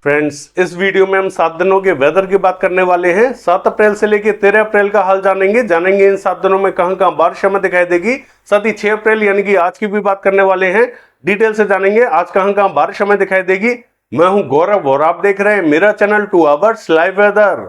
Friends, इस video में हम 7 दिनों के वेदर की बात करने वाले हैं। 7 अप्रैल से लेकर 13 अप्रैल का हाल जानेंगे इन 7 दिनों में कहां कहां बारिश हमें दिखाई देगी। साथ ही 6 अप्रैल यानी कि आज की भी बात करने वाले हैं। डिटेल से जानेंगे आज कहां कहां बारिश हमें दिखाई देगी। मैं हूं गौरव और आप देख रहे हैं मेरा चैनल 2 आवर्स लाइव वेदर।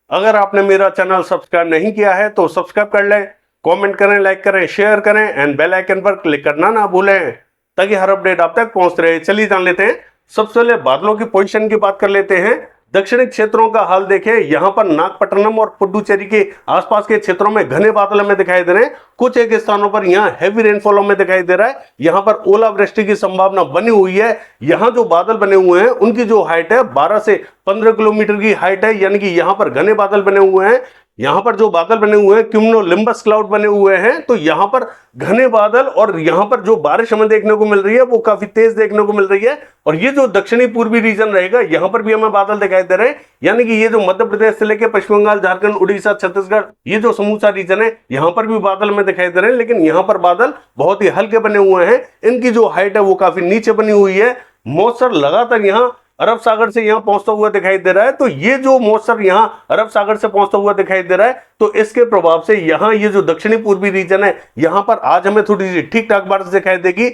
अगर आपने मेरा चैनल सब्सक्राइब नहीं किया है तो सब्सक्राइब कर लें, कॉमेंट करें, लाइक करें, शेयर करें एंड बेल आइकन पर क्लिक करना ना भूलें ताकि हर अपडेट आप तक पहुंच रहे। चलिए जान लेते हैं। सबसे पहले बादलों की पोजीशन की बात कर लेते हैं। दक्षिणी क्षेत्रों का हाल देखें, यहां पर नागपट्टनम और पुडुचेरी के आसपास के क्षेत्रों में घने बादल हमें दिखाई दे रहे हैं। कुछ एक स्थानों पर यहां हैवी रेनफॉल हमें दिखाई दे रहा है। यहां पर ओलावृष्टि की संभावना बनी हुई है। यहां जो बादल बने हुए हैं उनकी जो हाइट है 12 से 15 किलोमीटर की हाइट है, यानी कि यहां पर घने बादल बने हुए हैं। यहां पर जो बादल बने हुए हैं क्यूमुलोनिम्बस क्लाउड बने हुए हैं, तो यहां पर घने बादल और यहां पर जो बारिश हमें देखने को मिल रही है वो काफी तेज देखने को मिल रही है। और ये जो दक्षिणी पूर्वी रीजन रहेगा यहां पर भी हमें बादल दिखाई दे रहे हैं, यानी कि ये जो मध्य प्रदेश से लेकर पश्चिम बंगाल, झारखंड, उड़ीसा, छत्तीसगढ़, ये जो समूचा रीजन है यहां पर भी बादल हमें दिखाई दे रहे हैं। लेकिन यहां पर बादल बहुत ही हल्के बने हुए हैं, इनकी जो हाइट है वो काफी नीचे बनी हुई है। मॉइस्चर लगातार यहां अरब सागर से यहां पहुंचता हुआ दिखाई दे रहा है। तो ये जो मॉइस्चर यहां अरब सागर से पहुंचता हुआ दिखाई दे रहा है, तो इसके प्रभाव से यहां ये जो दक्षिणी पूर्वी रीजन है यहां पर आज हमें थोड़ी सी ठीक ठाक बारिश दिखाई देगी,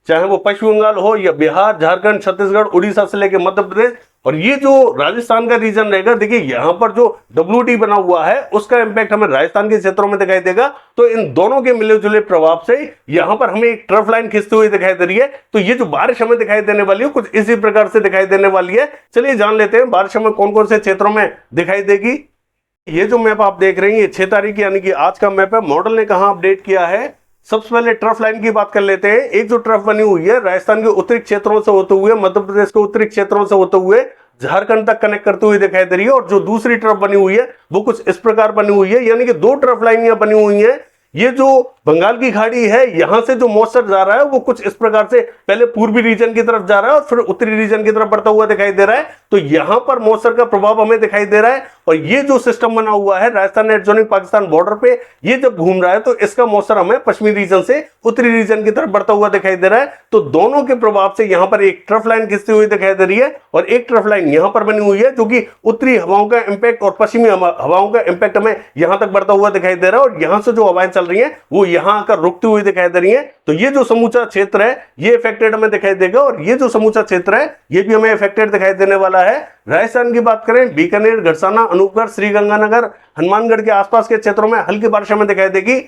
चाहे वो पश्चिम बंगाल हो या बिहार, झारखंड, छत्तीसगढ़, उड़ीसा से लेकर मध्य प्रदेश। और ये जो राजस्थान का रीजन रहेगा, देखिए यहां पर जो WT बना हुआ है उसका इंपैक्ट हमें राजस्थान के क्षेत्रों में दिखाई देगा। तो इन दोनों के मिले जुले प्रभाव से यहां पर हमें एक ट्रफ लाइन खिंचती हुई दिखाई दे रही है। तो ये जो बारिश हमें दिखाई देने वाली है कुछ इसी प्रकार से दिखाई देने वाली है। चलिए जान लेते हैं बारिश हमें कौन कौन से क्षेत्रों में दिखाई देगी। ये जो मैप आप देख रहे हैं ये 6 तारीख यानी कि आज का मैप है। मॉडल ने कहां अपडेट किया है, सबसे पहले ट्रफ लाइन की बात कर लेते हैं। एक जो ट्रफ बनी हुई है राजस्थान के उत्तरी क्षेत्रों से होते हुए, मध्य प्रदेश के उत्तरी क्षेत्रों से होते हुए झारखंड तक कनेक्ट करती हुई दिखाई दे रही है। और जो दूसरी ट्रफ बनी हुई है वो कुछ इस प्रकार बनी हुई है, यानी कि 2 ट्रफ लाइन यहां बनी हुई है। ये जो बंगाल की खाड़ी है यहां से जो मॉइस्चर जा रहा है वो कुछ इस प्रकार से पहले पूर्वी रीजन की तरफ जा रहा है और फिर उत्तरी रीजन की तरफ बढ़ता हुआ दिखाई दे रहा है। तो यहां पर मॉइस्चर का प्रभाव हमें दिखाई दे रहा है। और ये जो सिस्टम बना हुआ है राजस्थान एडजॉइनिंग पाकिस्तान बॉर्डर पे, ये जब घूम रहा है तो इसका मॉइस्चर हमें पश्चिमी रीजन से उत्तरी रीजन की तरफ बढ़ता हुआ दिखाई दे रहा है। तो दोनों के प्रभाव से यहां पर एक ट्रफ लाइन खिंचती हुई दिखाई दे रही है और एक ट्रफ लाइन यहां पर बनी हुई है, जो कि उत्तरी हवाओं का इंपैक्ट और पश्चिमी हवाओं का इंपैक्ट हमें यहां तक बढ़ता हुआ दिखाई दे रहा है। और यहां से जो हवाएं चल रही है वो यहां आकर रुकती हुई दिखाई दे रही है। तो ये जो समूचा क्षेत्र है ये इफेक्टेड हमें दिखाई देगा और ये जो समूचा क्षेत्र है ये भी हमें इफेक्टेड दिखाई देने वाला है। राजस्थान की बात करें, बीकानेर, गढ़साना, अनूपगढ़, श्रीगंगानगर, हनुमानगढ़ के आसपास के क्षेत्रों में हल्की बारिश हमें दिखाई देगी।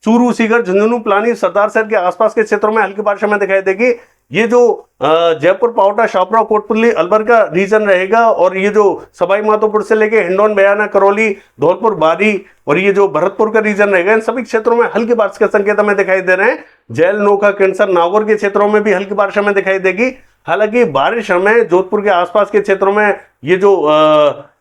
चूरू, सीकर, झुंझुनू, प्लानी, सरदार शहर के आसपास के क्षेत्रों में हल्की बारिश हमें दिखाई देगी। ये जो जयपुर, पावटा, शाहपुरा, कोटपुतली, अलवर का रीजन रहेगा और ये जो सवाई माधोपुर से लेके हिंडौन, बयाना, करौली, धौलपुर, बारी और ये जो भरतपुर का रीजन रहेगा, इन सभी क्षेत्रों में हल्की बारिश के संकेत हमें दिखाई दे रहे हैं। जेल, नोखा, किन्सर, नागौर के क्षेत्रों में भी हल्की बारिश हमें दिखाई देगी। हालांकि बारिश हमें जोधपुर के आसपास के क्षेत्रों में, ये जो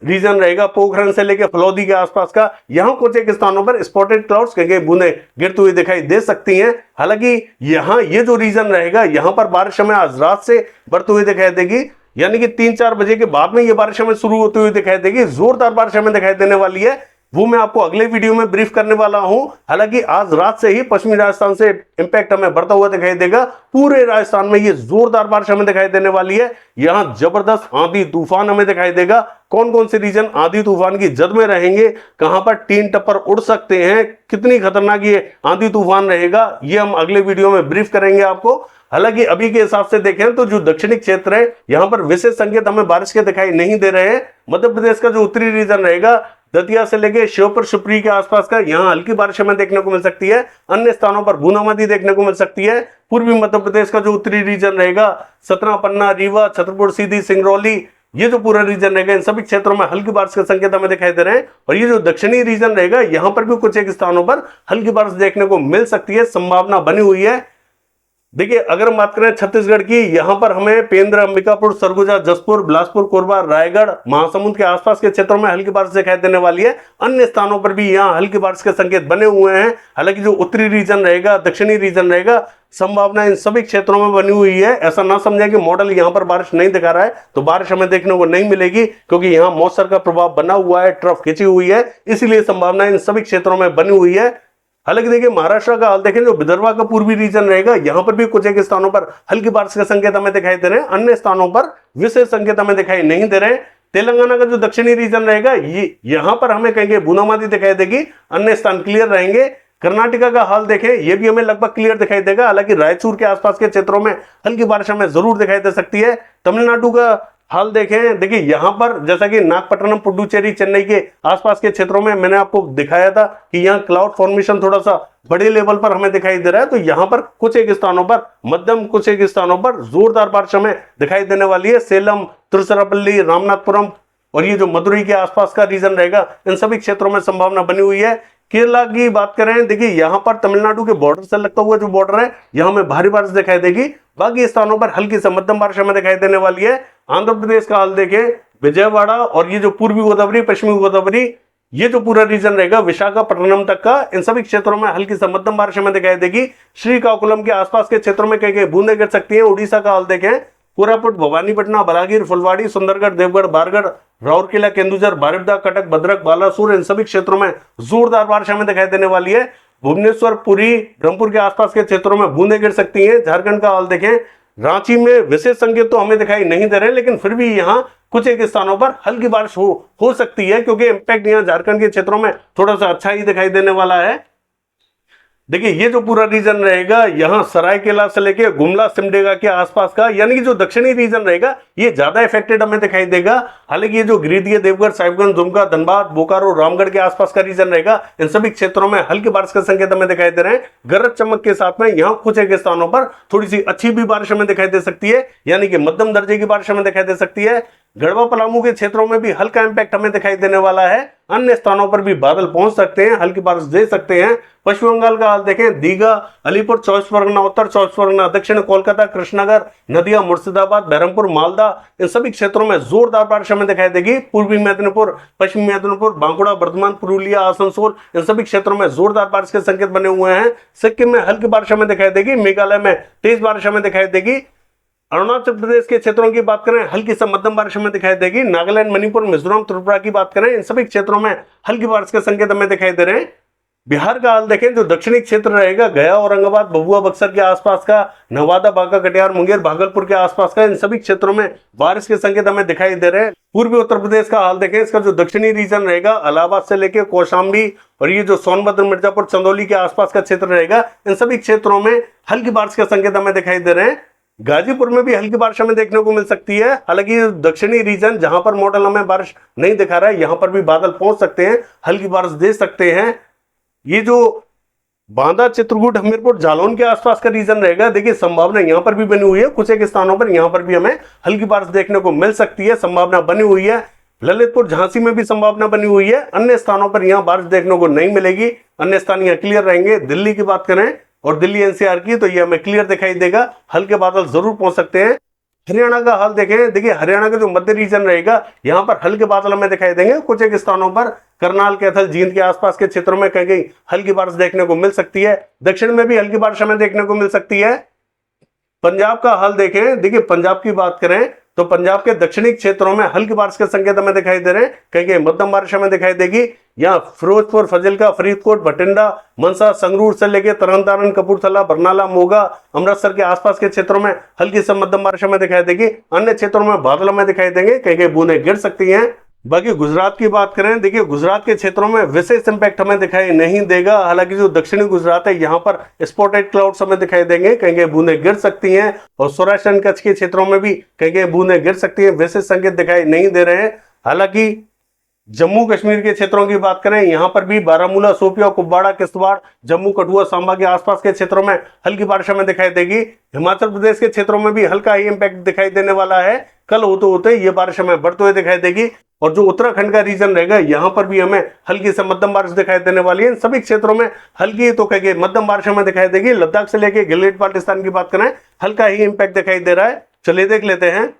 रीजन रहेगा पोखरण से लेकर फलौदी के आसपास का, यहां कुछ एक स्थानों पर स्पॉटेड क्लाउड्स के बूंदे गिरती हुई दिखाई दे सकती हैं। हालांकि यहां ये जो रीजन रहेगा यहां पर बारिश हमें आज रात से बढ़ती हुई दिखाई देगी, यानी कि 3-4 बजे के बाद में ये बारिश हमें शुरू होती हुई दिखाई देगी। जोरदार बारिश हमें दिखाई देने वाली है, वो मैं आपको अगले वीडियो में ब्रीफ करने वाला हूं। हालांकि आज रात से ही पश्चिमी राजस्थान से इंपैक्ट हमें बढ़ता हुआ दिखाई देगा। पूरे राजस्थान में ये जोरदार बारिश हमें दिखाई देने वाली है। यहां जबरदस्त आंधी तूफान हमें दिखाई देगा। कौन कौन से रीजन आंधी तूफान की जद में रहेंगे, कहां पर टीन टप्पर उड़ सकते हैं, कितनी खतरनाक ये आंधी तूफान रहेगा, ये हम अगले वीडियो में ब्रीफ करेंगे आपको। हालांकि अभी के हिसाब से देखें तो जो दक्षिणी क्षेत्र है यहां पर विशेष संकेत हमें बारिश के दिखाई नहीं दे रहे हैं। मध्य प्रदेश का जो उत्तरी रीजन रहेगा, दतिया से लेके श्योपुर, शिवपुरी के आसपास का, यहां हल्की बारिश हमें देखने को मिल सकती है। अन्य स्थानों पर बूंदाबांदी देखने को मिल सकती है। पूर्वी मध्य प्रदेश का जो उत्तरी रीजन रहेगा, सतना, पन्ना, रीवा, छतरपुर, सीधी, सिंगरौली, ये जो पूरा रीजन रहेगा इन सभी क्षेत्रों में हल्की बारिश के संकेत हमें दिखाई दे रहे हैं। और ये जो दक्षिणी रीजन रहेगा यहां पर भी कुछ एक स्थानों पर हल्की बारिश देखने को मिल सकती है, संभावना बनी हुई है। देखिए अगर हम बात करें छत्तीसगढ़ की, यहां पर हमें पेंद्र, अंबिकापुर, सरगुजा, जसपुर, बिलासपुर, कोरबा, रायगढ़, महासमुंद के आसपास के क्षेत्रों में हल्की बारिश दिखाई देने वाली है। अन्य स्थानों पर भी यहां हल्की बारिश के संकेत बने हुए हैं। हालांकि जो उत्तरी रीजन रहेगा, दक्षिणी रीजन रहेगा, संभावना इन सभी क्षेत्रों में बनी हुई है। ऐसा ना समझे कि मॉडल यहां पर बारिश नहीं दिखा रहा है तो बारिश हमें देखने को नहीं मिलेगी, क्योंकि यहां मॉइस्चर का प्रभाव बना हुआ है, ट्रफ खिंची हुई है, इसीलिए संभावना इन सभी क्षेत्रों में बनी हुई है। हालांकि देखिए महाराष्ट्र का हाल देखें, जो विदर्भा का पूर्वी रीजन रहेगा, यहां पर भी कुछ एक स्थानों पर हल्की बारिश के संकेत हमें दिखाई दे रहे हैं, अन्य स्थानों पर विशेष संकेत हमें दिखाई नहीं दे रहे हैं। तेलंगाना का जो दक्षिणी रीजन रहेगा, ये यहां पर हमें कहेंगे बूंदाबांदी दिखाई देगी, अन्य स्थान क्लियर रहेंगे। कर्नाटका का हाल देखें, ये भी हमें लगभग क्लियर दिखाई देगा, हालांकि रायचूर के आसपास के क्षेत्रों में हल्की बारिश हमें जरूर दिखाई दे सकती है। तमिलनाडु का हाल देखें, देखिए यहां पर जैसा कि नागपट्टनम, पुडुचेरी, चेन्नई के आसपास के क्षेत्रों में मैंने आपको दिखाया था कि यहाँ क्लाउड फॉर्मेशन थोड़ा सा बड़े लेवल पर हमें दिखाई दे रहा है, तो यहां पर कुछ एक स्थानों पर मध्यम, कुछ एक स्थानों पर जोरदार बारिश हमें दिखाई देने वाली है। सेलम, तिरुचिरापल्ली, रामनाथपुरम और ये जो मदुरई के आसपास का रीजन रहेगा, इन सभी क्षेत्रों में संभावना बनी हुई है। केरला की बात करें, देखिए यहां पर तमिलनाडु के बॉर्डर से लगता हुआ जो बॉर्डर है, यहां में भारी बारिश दिखाई देगी, बाकी स्थानों पर हल्की से मध्यम बारिश हमें दिखाई देने वाली है। आंध्र प्रदेश का हाल देखें, विजयवाड़ा और ये जो पूर्वी गोदावरी, पश्चिमी गोदावरी, ये जो पूरा रीजन रहेगा विशाखापट्टनम तक का, इन सभी क्षेत्रों में हल्की से मध्यम बारिश हमें दिखाई देगी। श्रीकाकुलम के आसपास के क्षेत्रों में कहीं कहीं बूंदें गिर सकती हैं। उड़ीसा का हाल देखें, कोरापुट, भवानीपटना, बलागीर, फुलवाड़ी, सुंदरगढ़, देवगढ़, बारगढ़, राउरकेला, केंदुझर, बारिपदा, कटक, भद्रक, बालासुर, इन सभी क्षेत्रों में जोरदार बारिश हमें दिखाई देने वाली है। भुवनेश्वर, पुरी, ब्रह्मपुर के आसपास के क्षेत्रों में बूंदें गिर सकती हैं। झारखंड का हाल देखें, रांची में विशेष संकेत तो हमें दिखाई नहीं दे रहे, लेकिन फिर भी यहाँ कुछ एक स्थानों पर हल्की बारिश हो सकती है, क्योंकि इंपैक्ट यहाँ झारखंड के क्षेत्रों में थोड़ा सा अच्छा ही दिखाई देने वाला है। देखिए ये जो पूरा रीजन रहेगा, यहाँ सरायकेला से लेके गुमला, सिमडेगा के आसपास का, यानी कि जो दक्षिणी रीजन रहेगा, ये ज्यादा इफेक्टेड हमें दिखाई देगा। हालांकि ये जो गिरिडीह, देवघर, साहिबगंज, दुमका, धनबाद, बोकारो, रामगढ़ के आसपास का रीजन रहेगा, इन सभी क्षेत्रों में हल्की बारिश के संकेत हमें दिखाई दे रहे हैं। गरज चमक के साथ में यहाँ कुछ एक स्थानों पर थोड़ी सी अच्छी भी बारिश हमें दिखाई दे सकती है, यानी कि मध्यम दर्जे की बारिश हमें दिखाई दे सकती है। गढ़वा, पलामू के क्षेत्रों में भी हल्का इंपैक्ट हमें दिखाई देने वाला है। अन्य स्थानों पर भी बादल पहुंच सकते हैं, हल्की बारिश दे सकते हैं। पश्चिम बंगाल का हाल देखें, दीघा, अलीपुर, 24 परगना उत्तर, 24 परगना दक्षिण, कोलकाता, कृष्णनगर, नदिया, मुर्शिदाबाद, बहरमपुर, मालदा, इन सभी क्षेत्रों में जोरदार बारिश हमें दिखाई देगी। पूर्वी मेदिनीपुर, पश्चिमी मेदिनीपुर, बांकुड़ा, बर्धमान, पुरुलिया, आसनसोल, इन सभी क्षेत्रों में जोरदार बारिश के संकेत बने हुए हैं। सिक्किम में हल्की बारिश हमें दिखाई देगी। मेघालय में तेज बारिश हमें दिखाई देगी। अरुणाचल प्रदेश के क्षेत्रों की बात करें, हल्की से मध्यम बारिश हमें दिखाई देगी। नागालैंड, मणिपुर, मिजोरम, त्रिपुरा की बात करें, इन सभी क्षेत्रों में हल्की बारिश के संकेत हमें दिखाई दे रहे हैं। बिहार का हाल देखें, जो दक्षिणी क्षेत्र रहेगा, गया, औरंगाबाद, भभुआ, बक्सर के आसपास का, नवादा, बांका, कटिहार, मुंगेर, भागलपुर के आसपास का, इन सभी क्षेत्रों में बारिश के संकेत हमें दिखाई दे रहे हैं। पूर्वी उत्तर प्रदेश का हाल देखें, इसका जो दक्षिणी रीजन रहेगा, इलाहाबाद से लेकर कौशाम्बी और ये जो सोनभद्र, मिर्जापुर, चंदौली के आसपास का क्षेत्र रहेगा, इन सभी क्षेत्रों में हल्की बारिश के संकेत हमें दिखाई दे रहे हैं। गाजीपुर में भी हल्की बारिश हमें देखने को मिल सकती है। हालांकि दक्षिणी रीजन जहां पर मॉडल हमें बारिश नहीं दिखा रहा है, यहां पर भी बादल पहुंच सकते हैं, हल्की बारिश दे सकते हैं। ये जो बांदा, चित्रकूट, हमीरपुर, जालौन के आसपास का रीजन रहेगा, देखिए संभावना यहां पर भी बनी हुई है। कुछ एक स्थानों पर यहां पर भी हमें हल्की बारिश देखने को मिल सकती है, संभावना बनी हुई है। ललितपुर, झांसी में भी संभावना बनी हुई है। अन्य स्थानों पर यहां बारिश देखने को नहीं मिलेगी, अन्य स्थान यहां क्लियर रहेंगे। दिल्ली की बात करें और दिल्ली एनसीआर की, तो ये हमें क्लियर दिखाई देगा, हल्के बादल जरूर पहुंच सकते हैं। हरियाणा का हाल देखें, देखिए हरियाणा का जो मध्य रीजन रहेगा, यहां पर हल्के बादल हमें दिखाई देंगे। कुछ एक स्थानों पर करनाल, कैथल, जींद के आसपास के क्षेत्रों में कहीं कहीं हल्की बारिश देखने को मिल सकती है। दक्षिण में भी हल्की बारिश हमें देखने को मिल सकती है। पंजाब का हाल देखें, देखिए पंजाब की बात करें तो पंजाब के दक्षिणी क्षेत्रों में हल्की बारिश के संकेत हमें दिखाई दे रहे हैं, कहीं कहीं मध्यम बारिश हमें दिखाई देगी। यहाँ फिरोजपुर, फजिलका, फरीदकोट, बठिंडा, मनसा, संगरूर से लेकर तरनतारन, कपूरथला, बरनाला, मोगा, अमृतसर के आसपास के क्षेत्रों में हल्की से मध्यम बारिश हमें दिखाई देगी। अन्य क्षेत्रों में बादल हमें दिखाई देंगे, कहीं कहीं बूंदें गिर सकती हैं। बाकी गुजरात की बात करें, देखिए गुजरात के क्षेत्रों में विशेष इंपैक्ट हमें दिखाई नहीं देगा। हालांकि जो दक्षिणी गुजरात है, यहाँ पर स्पॉटेड क्लाउड्स हमें दिखाई देंगे, कहीं कहीं बूंदें गिर सकती हैं। और सौराष्ट्र एंड कच्छ के क्षेत्रों में भी कहीं कहीं बूंदें गिर सकती हैं, विशेष संकेत दिखाई नहीं दे रहे हैं। हालांकि जम्मू कश्मीर के क्षेत्रों की बात करें, यहाँ पर भी बारामूला, शोपियां, कुपवाड़ा, किश्तवाड़, जम्मू, कठुआ, सांबा के आसपास के क्षेत्रों में हल्की बारिश हमें दिखाई देगी। हिमाचल प्रदेश के क्षेत्रों में भी हल्का ही इंपैक्ट दिखाई देने वाला है। कल होते होते ये बारिश हमें बढ़ते हुए दिखाई देगी। और जो उत्तराखंड का रीजन रहेगा, यहाँ पर भी हमें हल्की से मध्यम बारिश दिखाई देने वाली है। इन सभी क्षेत्रों में हल्की तो कहेंगे मध्यम बारिश हमें दिखाई देगी। लद्दाख से लेकर गिलगित बाल्टिस्तान की बात करें, हल्का ही इंपैक्ट दिखाई दे रहा है। चलिए देख लेते हैं।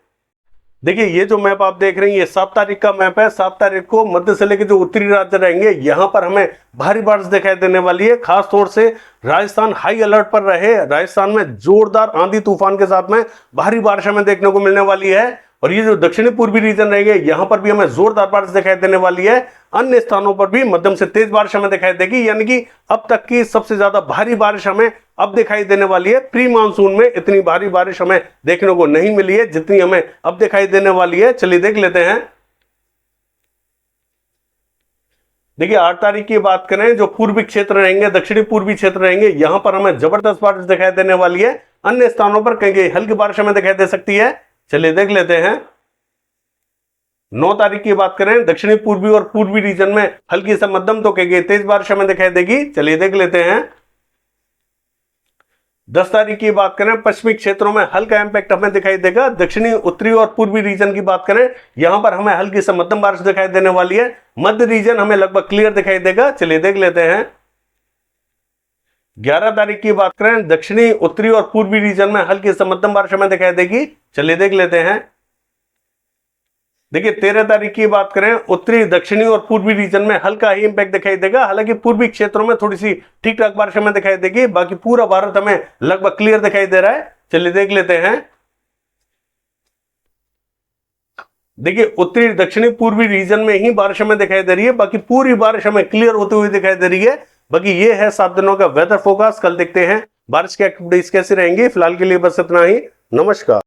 देखिए ये जो मैप आप देख रहे हैं, ये 7 तारीख का मैप है। 7 तारीख को मध्य से लेकर जो उत्तरी राज्य रहेंगे, यहाँ पर हमें भारी बारिश दिखाई देने वाली है। खास तौर से राजस्थान हाई अलर्ट पर रहे। राजस्थान में जोरदार आंधी तूफान के साथ में भारी बारिश हमें देखने को मिलने वाली है। और ये जो दक्षिणी पूर्वी रीजन रहेंगे यहाँ पर भी हमें जोरदार बारिश दिखाई देने वाली है। अन्य स्थानों पर भी मध्यम से तेज बारिश हमें दिखाई देगी, यानी कि अब तक की सबसे ज्यादा भारी बारिश हमें अब दिखाई देने वाली है। प्री मानसून में इतनी भारी बारिश हमें देखने को नहीं मिली है जितनी हमें अब दिखाई देने वाली है। चलिए देख लेते हैं। देखिए 8 तारीख की बात करें, जो पूर्वी क्षेत्र रहेंगे, दक्षिणी पूर्वी क्षेत्र रहेंगे, यहां पर हमें जबरदस्त बारिश दिखाई देने वाली है। अन्य स्थानों पर कहीं हल्की बारिश हमें दिखाई दे सकती है। चलिए देख लेते हैं। 9 तारीख की बात करें, दक्षिणी पूर्वी और पूर्वी रीजन में हल्की से मध्यम तो कहीं तेज बारिश हमें दिखाई देगी। चलिए देख लेते हैं। 10 तारीख की बात करें, पश्चिमी क्षेत्रों में हल्का इंपैक्ट हमें दिखाई देगा। दक्षिणी, उत्तरी और पूर्वी रीजन की बात करें, यहां पर हमें हल्की से मध्यम बारिश दिखाई देने वाली है। मध्य रीजन हमें लगभग क्लियर दिखाई देगा। चलिए देख लेते हैं। 11 तारीख की बात करें, दक्षिणी, उत्तरी और पूर्वी रीजन में हल्की से मध्यम बारिश हमें दिखाई देगी। चलिए देख लेते हैं। देखिए 13 तारीख की बात करें, उत्तरी, दक्षिणी और पूर्वी रीजन में हल्का ही इंपैक्ट दिखाई देगा। हालांकि पूर्वी क्षेत्रों में थोड़ी सी ठीक ठाक बारिश हमें दिखाई देगी, बाकी पूरा भारत हमें लगभग क्लियर दिखाई दे रहा है। चलिए देख लेते हैं। देखिए उत्तरी, दक्षिणी, पूर्वी रीजन में ही बारिश हमें दिखाई दे रही है, बाकी पूरी बारिश हमें क्लियर होती हुई दिखाई दे रही है। बाकी ये है 7 दिनों का वेदर फोरकास्ट। कल देखते हैं बारिश की एक्टिविटीज कैसी रहेंगी। फिलहाल के लिए बस इतना ही। नमस्कार।